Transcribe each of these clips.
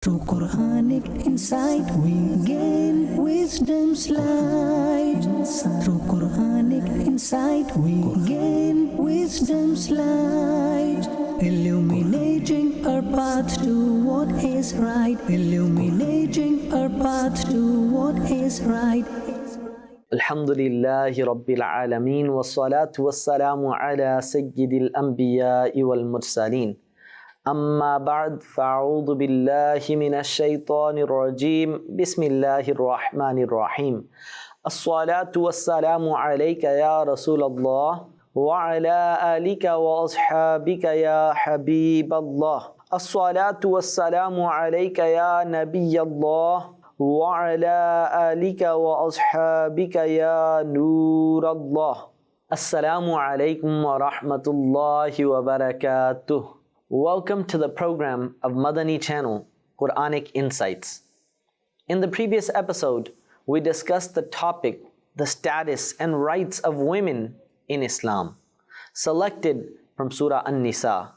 Through Quranic insight we gain wisdom's light. Through Quranic insight we gain wisdom's light. Illuminating our path to what is right. Illuminating our path to what is right. Alhamdulillahi Rabbil Alameen wa salatu wa salamu ala Sayyidil Anbiya'i wal Mursaleen. Amma ba'd, fa'udhu billahi minash shaytanir rajeem. Bismillahir Rahmanir Rahim. As-salatu was-salamu alayka ya Rasulallah wa ala alika wa ashabika ya Habiballah. As-salatu was-salamu alayka ya Nabiyallah wa ala alika wa ashabika ya Nurallah. Assalamu alaikum wa rahmatullahi wa barakatuh. Welcome to the program of Madani Channel, Quranic Insights. In the previous episode, we discussed the topic, the status and rights of women in Islam, selected from Surah An-Nisa.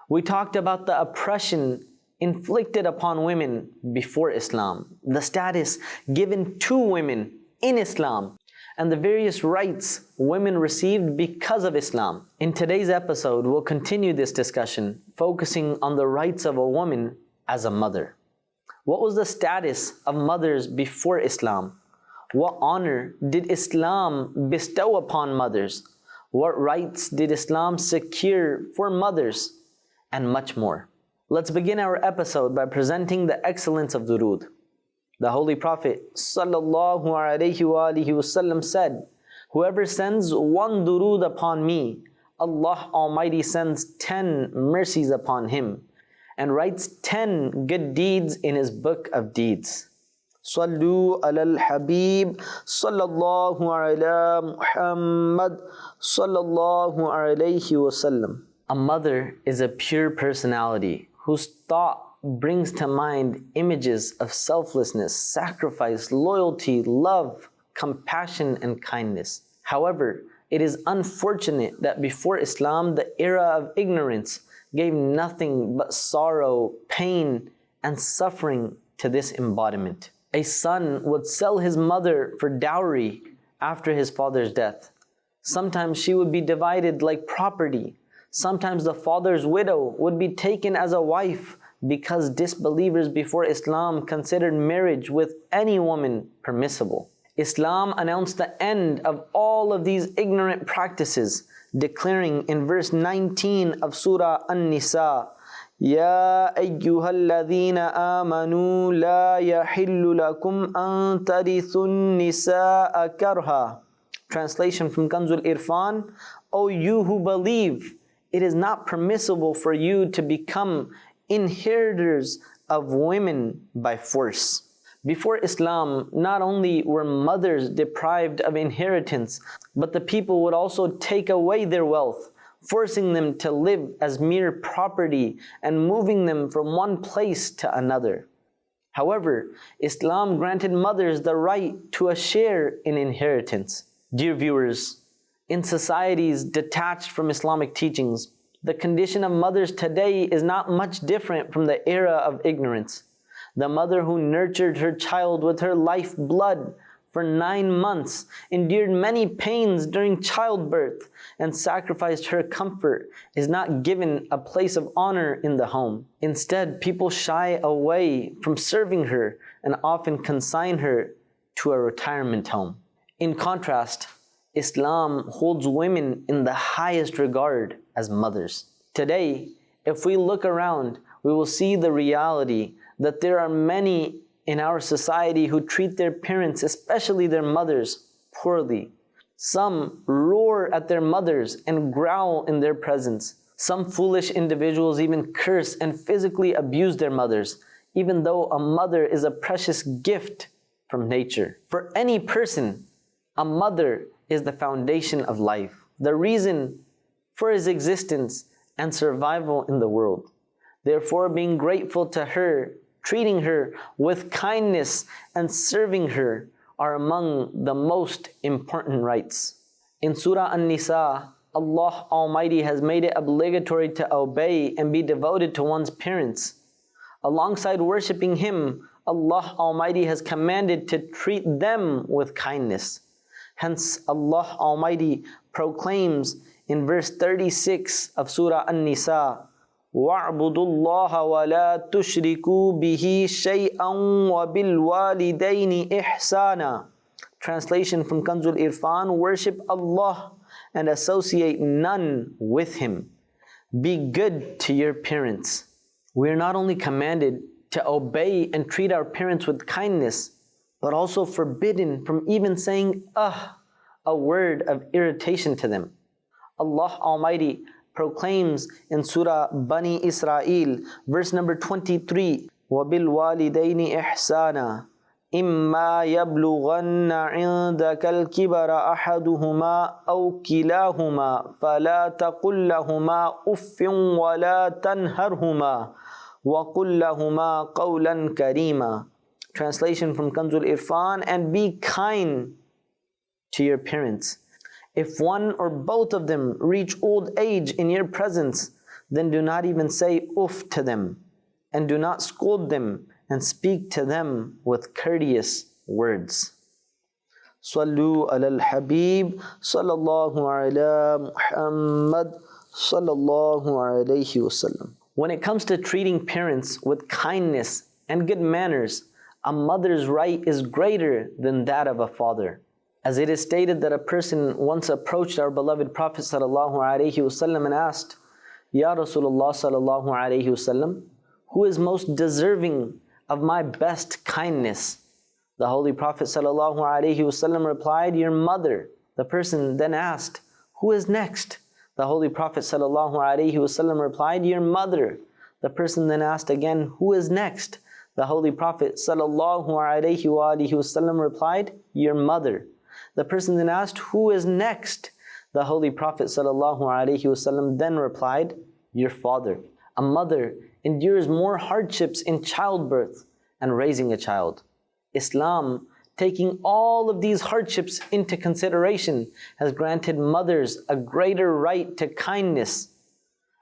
We talked about the oppression inflicted upon women before Islam, the status given to women in Islam, and the various rights women received because of Islam. In today's episode, we'll continue this discussion, focusing on the rights of a woman as a mother. What was the status of mothers before Islam? What honor did Islam bestow upon mothers? What rights did Islam secure for mothers? And much more. Let's begin our episode by presenting the excellence of durood. The Holy Prophet ﷺ said, "Whoever sends one durood upon me, Allah Almighty sends 10 mercies upon him and writes 10 good deeds in His book of deeds." Sallu ala al-Habib sallallahu ala Muhammad sallallahu alayhi wasallam. A mother is a pure personality whose thought brings to mind images of selflessness, sacrifice, loyalty, love, compassion, and kindness. However, it is unfortunate that before Islam, the era of ignorance gave nothing but sorrow, pain, and suffering to this embodiment. A son would sell his mother for dowry after his father's death. Sometimes she would be divided like property. Sometimes the father's widow would be taken as a wife, because disbelievers before Islam considered marriage with any woman permissible. Islam announced the end of all of these ignorant practices, declaring in verse 19 of Surah An-Nisa, "Ya ayyuhalladhina amanu la yahillu lakum an tarithun nisaa karha." Translation from Kanzul Irfan, "O you who believe, it is not permissible for you to become inheritors of women by force." Before Islam, not only were mothers deprived of inheritance, but the people would also take away their wealth, forcing them to live as mere property and moving them from one place to another. However, Islam granted mothers the right to a share in inheritance. Dear viewers, in societies detached from Islamic teachings, the condition of mothers today is not much different from the era of ignorance. The mother who nurtured her child with her life blood for 9 months, endured many pains during childbirth, and sacrificed her comfort is not given a place of honor in the home. Instead, people shy away from serving her and often consign her to a retirement home. In contrast, Islam holds women in the highest regard as mothers. Today, if we look around, we will see the reality that there are many in our society who treat their parents, especially their mothers, poorly. Some roar at their mothers and growl in their presence. Some foolish individuals even curse and physically abuse their mothers, even though a mother is a precious gift from nature. For any person, a mother is the foundation of life, the reason for his existence and survival in the world. Therefore, being grateful to her, treating her with kindness, and serving her are among the most important rights. In Surah An-Nisa, Allah Almighty has made it obligatory to obey and be devoted to one's parents. Alongside worshipping Him, Allah Almighty has commanded to treat them with kindness. Hence, Allah Almighty proclaims in verse 36 of Surah An-Nisa, وَاعْبُدُوا اللَّهَ وَلَا تُشْرِكُوا بِهِ شَيْئًا وَبِالْوَالِدَيْنِ إِحْسَانًا. Translation from Kanzul Irfan, worship Allah and associate none with Him. Be good to your parents. We are not only commanded to obey and treat our parents with kindness, but also forbidden from even saying a word of irritation to them. Allah Almighty proclaims in Surah Bani Israel, verse number 23, وَبِالْوَالِدَيْنِ إِحْسَانًا إِمَّا يَبْلُغَنَّ عِنْدَكَ الْكِبَرَ أَحَدُهُمَا أَوْ كِلَاهُمَا فَلَا تَقُلْ لَهُمَا أُفٍّ وَلَا تَنْهَرْهُمَا وَقُلْ لَهُمَا قَوْلًا كَرِيمًا. Translation from Kanzul Irfan, and be kind to your parents. If one or both of them reach old age in your presence, then do not even say uff to them, and do not scold them, and speak to them with courteous words. Sallu ala al-Habib, sallallahu ala Muhammad, sallallahu alayhi wasallam. When it comes to treating parents with kindness and good manners, a mother's right is greater than that of a father. As it is stated that a person once approached our beloved Prophet sallallahu alaihi wasallam and asked, Ya Rasulullah sallallahu alaihi wasallam, who is most deserving of my best kindness? The Holy Prophet sallallahu alaihi wasallam replied, your mother. The person then asked, who is next? The Holy Prophet sallallahu alaihi wasallam replied, your mother. The person then asked again, who is next? The Holy Prophet sallallahu alaihi wasallam replied, your mother. The person then asked, who is next? The Holy Prophet sallallahu alaihi wasallam then replied, your father. A mother endures more hardships in childbirth and raising a child. Islam, taking all of these hardships into consideration, has granted mothers a greater right to kindness,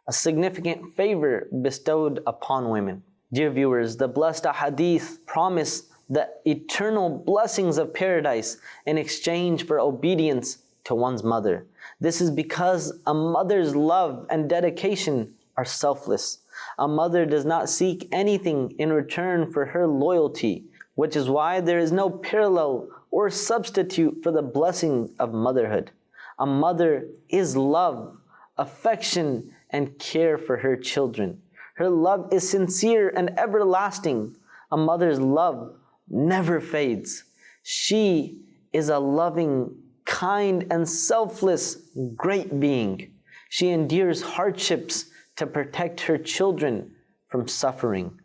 a significant favor bestowed upon women. Dear viewers, the blessed ahadith promise the eternal blessings of paradise in exchange for obedience to one's mother. This is because a mother's love and dedication are selfless. A mother does not seek anything in return for her loyalty, which is why there is no parallel or substitute for the blessing of motherhood. A mother is love, affection, and care for her children. Her love is sincere and everlasting. A mother's love never fades. She is a loving, kind, and selfless great being. She endures hardships to protect her children from suffering.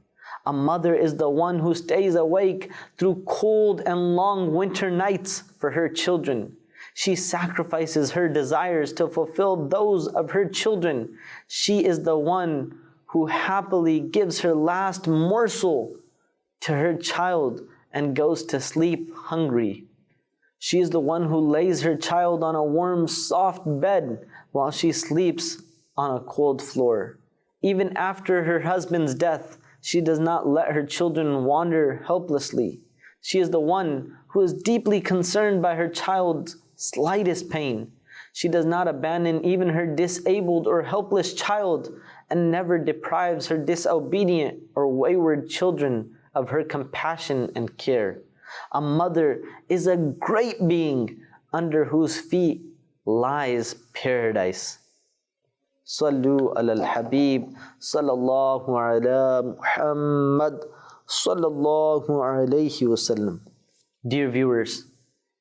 A mother is the one who stays awake through cold and long winter nights for her children. She sacrifices her desires to fulfill those of her children. She is the one who happily gives her last morsel to her child and goes to sleep hungry. She is the one who lays her child on a warm, soft bed while she sleeps on a cold floor. Even after her husband's death, she does not let her children wander helplessly. She is the one who is deeply concerned by her child's slightest pain. She does not abandon even her disabled or helpless child, and never deprives her disobedient or wayward children of her compassion and care. A mother is a great being under whose feet lies paradise. Sallu ala al-Habib, sallallahu ala Muhammad, sallallahu alayhi wasallam. Dear viewers,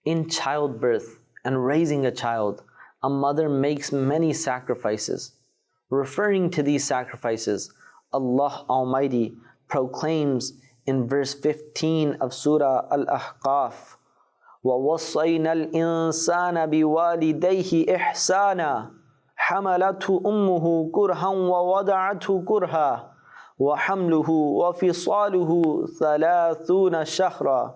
in childbirth and raising a child, a mother makes many sacrifices. Referring to these sacrifices, Allah Almighty proclaims in verse 15 of Surah Al-Ahqaf, وَوَصَّيْنَا الْإِنسَانَ بِوَالِدَيْهِ إِحْسَانًا حَمَلَتْهُ أُمُّهُ كُرْهًا وَوَضَعَتْهُ كُرْهًا وَحَمْلُهُ وَفِصَالُهُ 30 شَهْرًا.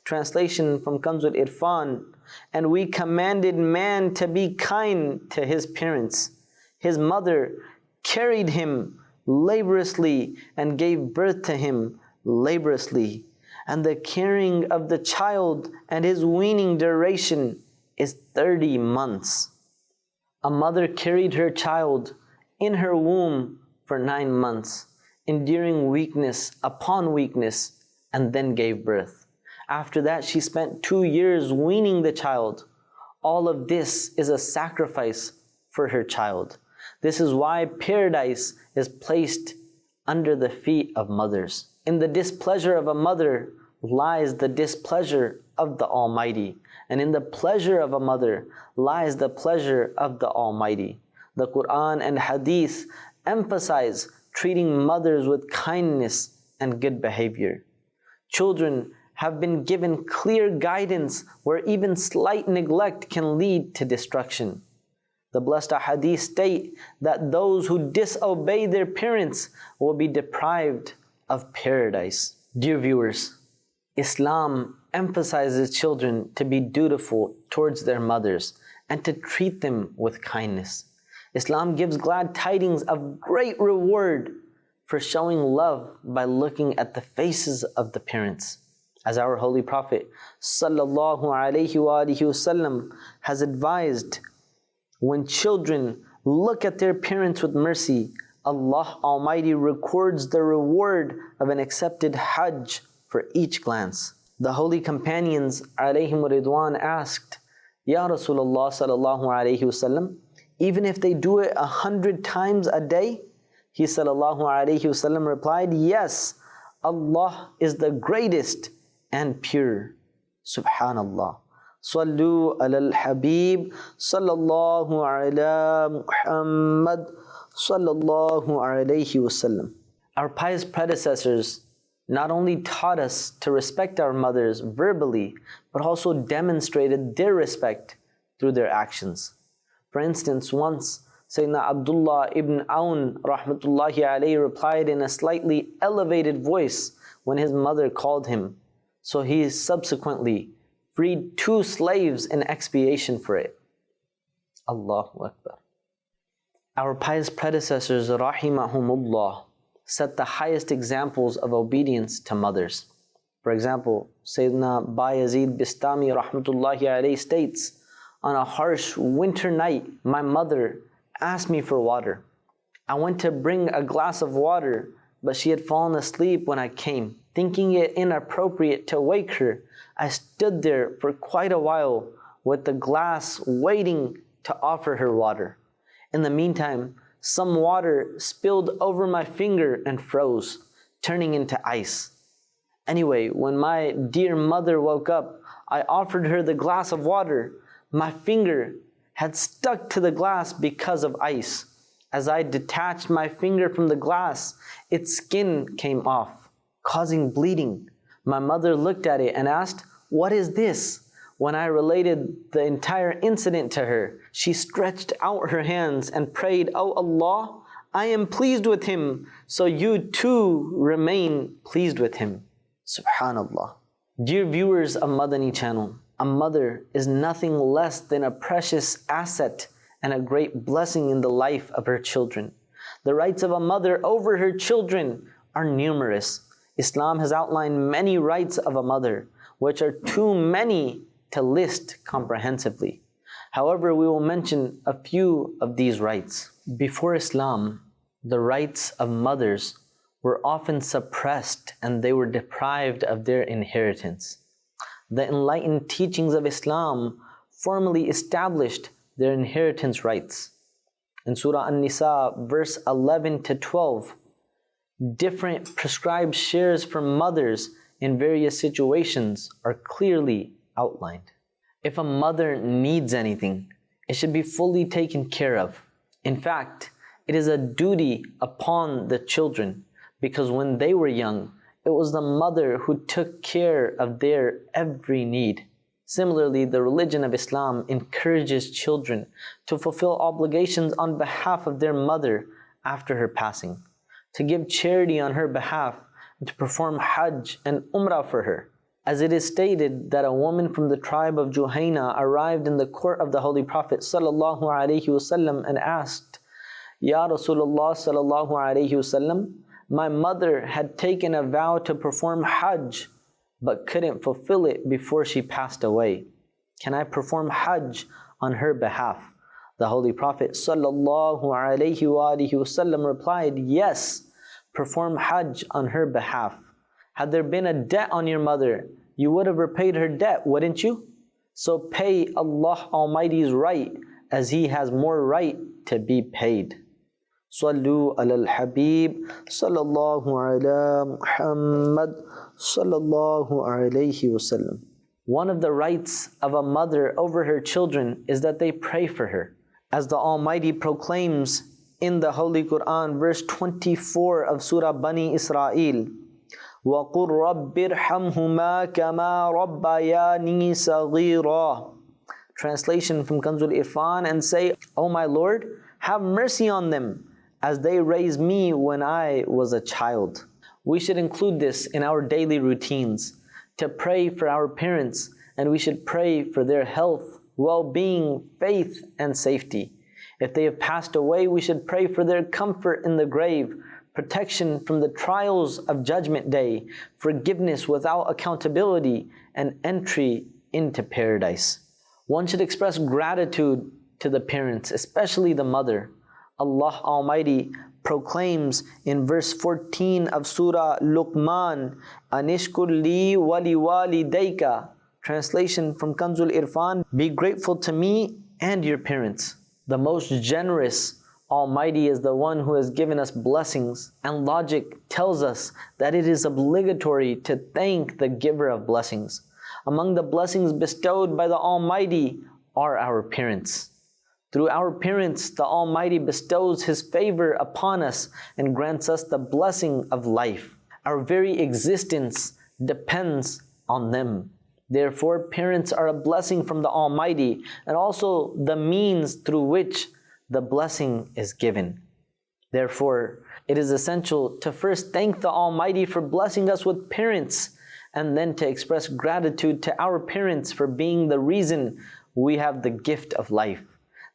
Translation from Kanzul Irfan, and we commanded man to be kind to his parents. His mother carried him laboriously and gave birth to him laboriously. And the carrying of the child and his weaning duration is 30 months. A mother carried her child in her womb for 9 months, enduring weakness upon weakness, and then gave birth. After that, she spent 2 years weaning the child. All of this is a sacrifice for her child. This is why paradise is placed under the feet of mothers. In the displeasure of a mother lies the displeasure of the Almighty, and in the pleasure of a mother lies the pleasure of the Almighty. The Quran and Hadith emphasize treating mothers with kindness and good behavior. Children have been given clear guidance where even slight neglect can lead to destruction. The blessed Hadith state that those who disobey their parents will be deprived of paradise. Dear viewers, Islam emphasizes children to be dutiful towards their mothers and to treat them with kindness. Islam gives glad tidings of great reward for showing love by looking at the faces of the parents. As our Holy Prophet sallallahu alaihi wasallam has advised, when children look at their parents with mercy, Allah Almighty records the reward of an accepted Hajj for each glance. The holy companions alayhim ridwan asked, Ya Rasulullah sallallahu alaihi wasallam, even if they do it 100 times a day? He sallallahu alaihi wasallam replied, yes, Allah is the greatest and pure. Subhanallah. Sallu ala al-Habib sallallahu ala Muhammad sallallahu alayhi wasallam. Our pious predecessors not only taught us to respect our mothers verbally, but also demonstrated their respect through their actions. For instance, once Sayyidina Abdullah ibn Aun rahmatullahi alayhi replied in a slightly elevated voice when his mother called him. So he subsequently freed 2 slaves in expiation for it. Allahu Akbar. Our pious predecessors rahimahumullah set the highest examples of obedience to mothers. For example, Sayyidina Bayazid Bistami rahmatullahi alayhi states, on a harsh winter night, my mother asked me for water. I went to bring a glass of water, but she had fallen asleep when I came. Thinking it inappropriate to wake her, I stood there for quite a while with the glass waiting to offer her water. In the meantime, some water spilled over my finger and froze, turning into ice. Anyway, when my dear mother woke up, I offered her the glass of water. My finger had stuck to the glass because of ice. As I detached my finger from the glass, its skin came off, causing bleeding. My mother looked at it and asked, what is this? When I related the entire incident to her, she stretched out her hands and prayed, Oh Allah, I am pleased with him, so you too remain pleased with him. Subhanallah. Dear viewers of Madani Channel, a mother is nothing less than a precious asset and a great blessing in the life of her children. The rights of a mother over her children are numerous. Islam has outlined many rights of a mother, which are too many to list comprehensively. However, we will mention a few of these rights. Before Islam, the rights of mothers were often suppressed and they were deprived of their inheritance. The enlightened teachings of Islam formally established their inheritance rights. In Surah An-Nisa, verse 11 to 12, different prescribed shares for mothers in various situations are clearly outlined. If a mother needs anything, it should be fully taken care of. In fact, it is a duty upon the children, because when they were young, it was the mother who took care of their every need. Similarly, the religion of Islam encourages children to fulfill obligations on behalf of their mother after her passing, to give charity on her behalf, and to perform Hajj and Umrah for her. As it is stated that a woman from the tribe of Juhayna arrived in the court of the Holy Prophet sallallahu alaihi wasallam and asked, Ya Rasulullah sallallahu alayhi wasallam, my mother had taken a vow to perform Hajj but couldn't fulfill it before she passed away. Can I perform Hajj on her behalf? The Holy Prophet sallallahu alayhi wasallam replied, yes, perform Hajj on her behalf. Had there been a debt on your mother, you would have repaid her debt, wouldn't you? So pay Allah Almighty's right, as He has more right to be paid. Sallu ala al-Habib sallallahu ala Muhammad sallallahu alayhi wasallam. One of the rights of a mother over her children is that they pray for her. As the Almighty proclaims in the Holy Quran, verse 24 of Surah Bani Israel, وَقُلْ رَبِّ ارْحَمْهُمَا كَمَا رَبَّيَانِي صَغِيرًا. Translation from Kanzul Irfan, and say, O my Lord, have mercy on them as they raised me when I was a child. We should include this in our daily routines, to pray for our parents, and we should pray for their health, well-being, faith, and safety. If they have passed away, we should pray for their comfort in the grave, protection from the trials of Judgment Day, forgiveness without accountability, and entry into paradise. One should express gratitude to the parents, especially the mother. Allah Almighty proclaims in verse 14 of Surah Luqman, Anishkur li wali walidayka. Translation from Kanzul Irfan, be grateful to me and your parents. The most generous Almighty is the one who has given us blessings, and logic tells us that it is obligatory to thank the giver of blessings. Among the blessings bestowed by the Almighty are our parents. Through our parents, the Almighty bestows His favor upon us and grants us the blessing of life. Our very existence depends on them. Therefore, parents are a blessing from the Almighty, and also the means through which the blessing is given. Therefore, it is essential to first thank the Almighty for blessing us with parents, and then to express gratitude to our parents for being the reason we have the gift of life.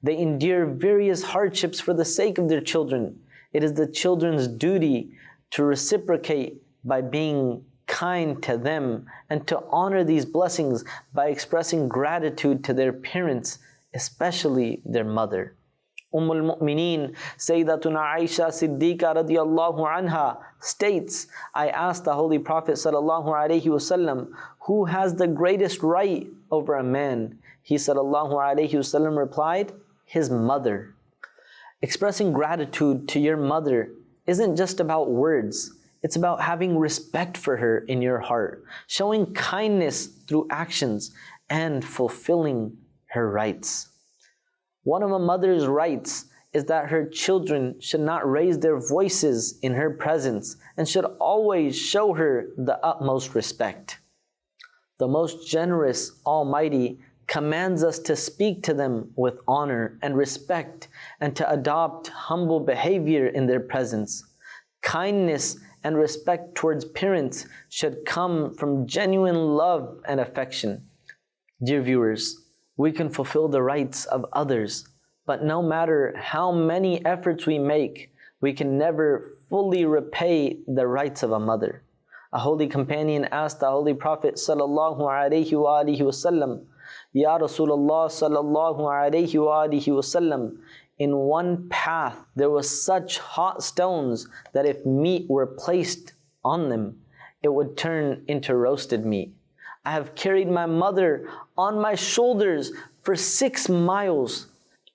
They endure various hardships for the sake of their children. It is the children's duty to reciprocate by being kind to them and to honor these blessings by expressing gratitude to their parents, especially their mother. al-Mu'mineen Sayyidatuna Aisha Siddiqa radiyallahu anha states, I asked the Holy Prophet sallallahu alaihi wasallam, who has the greatest right over a man? He sallallahu alaihi wasallam replied, his mother. Expressing gratitude to your mother isn't just about words. It's about having respect for her in your heart, showing kindness through actions, and fulfilling her rights. One of a mother's rights is that her children should not raise their voices in her presence and should always show her the utmost respect. The most generous Almighty commands us to speak to them with honor and respect and to adopt humble behavior in their presence. Kindness and respect towards parents should come from genuine love and affection. Dear viewers, we can fulfill the rights of others, but no matter how many efforts we make, we can never fully repay the rights of a mother. A holy companion asked the Holy Prophet sallallahu alaihi wasallam, Ya Rasulullah sallallahu alaihi wasallam, in one path there was such hot stones that if meat were placed on them, it would turn into roasted meat. I have carried my mother on my shoulders for 6 miles.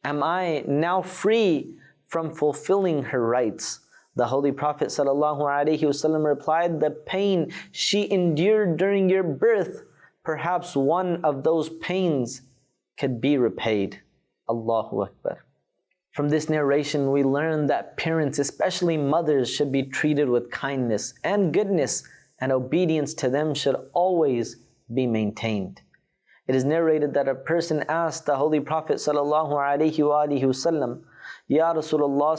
Am I now free from fulfilling her rights? The Holy Prophet ﷺ replied, the pain she endured during your birth, perhaps one of those pains could be repaid. Allahu Akbar. From this narration, we learn that parents, especially mothers, should be treated with kindness and goodness, and obedience to them should always be maintained. It is narrated that a person asked the Holy Prophet ﷺ, Ya Rasulullah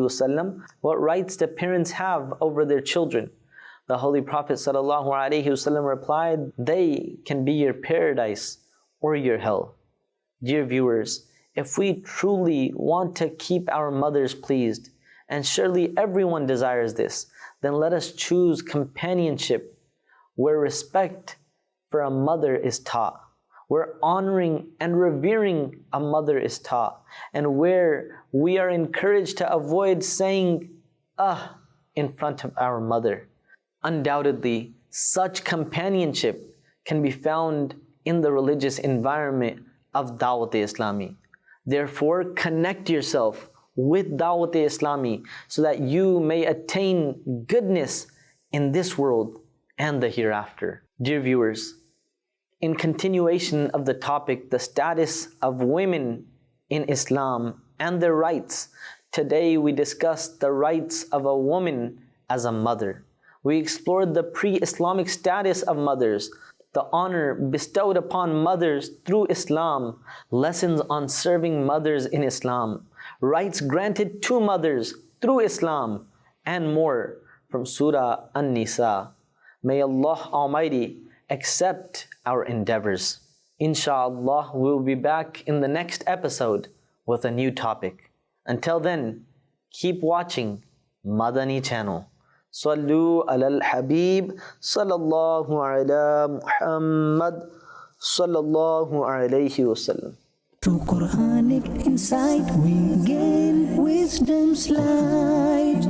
ﷺ, what rights do parents have over their children? The Holy Prophet ﷺ replied, they can be your paradise or your hell. Dear viewers, if we truly want to keep our mothers pleased, and surely everyone desires this, then let us choose companionship where respect for a mother is taught, where honoring and revering a mother is taught, and where we are encouraged to avoid saying in front of our mother. Undoubtedly, such companionship can be found in the religious environment of Dawat-e-Islami. Therefore, connect yourself with Dawat-e-Islami so that you may attain goodness in this world and the hereafter. Dear viewers, in continuation of the topic, the status of women in Islam and their rights, today we discussed the rights of a woman as a mother. We explored the pre-Islamic status of mothers, the honor bestowed upon mothers through Islam, lessons on serving mothers in Islam, rights granted to mothers through Islam, and more from Surah An-Nisa. May Allah Almighty accept our endeavors. Inshallah, we'll be back in the next episode with a new topic. Until then, keep watching Madani Channel. Sallu ala al-Habib sallallahu ala Muhammad sallallahu alayhi wasallam. Through Quranic insight we gain wisdom's light.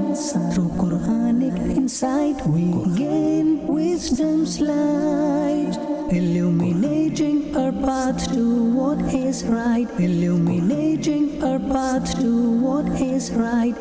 Through Quranic insight we gain wisdom's light. Illuminating our path to what is right. Illuminating our path to what is right.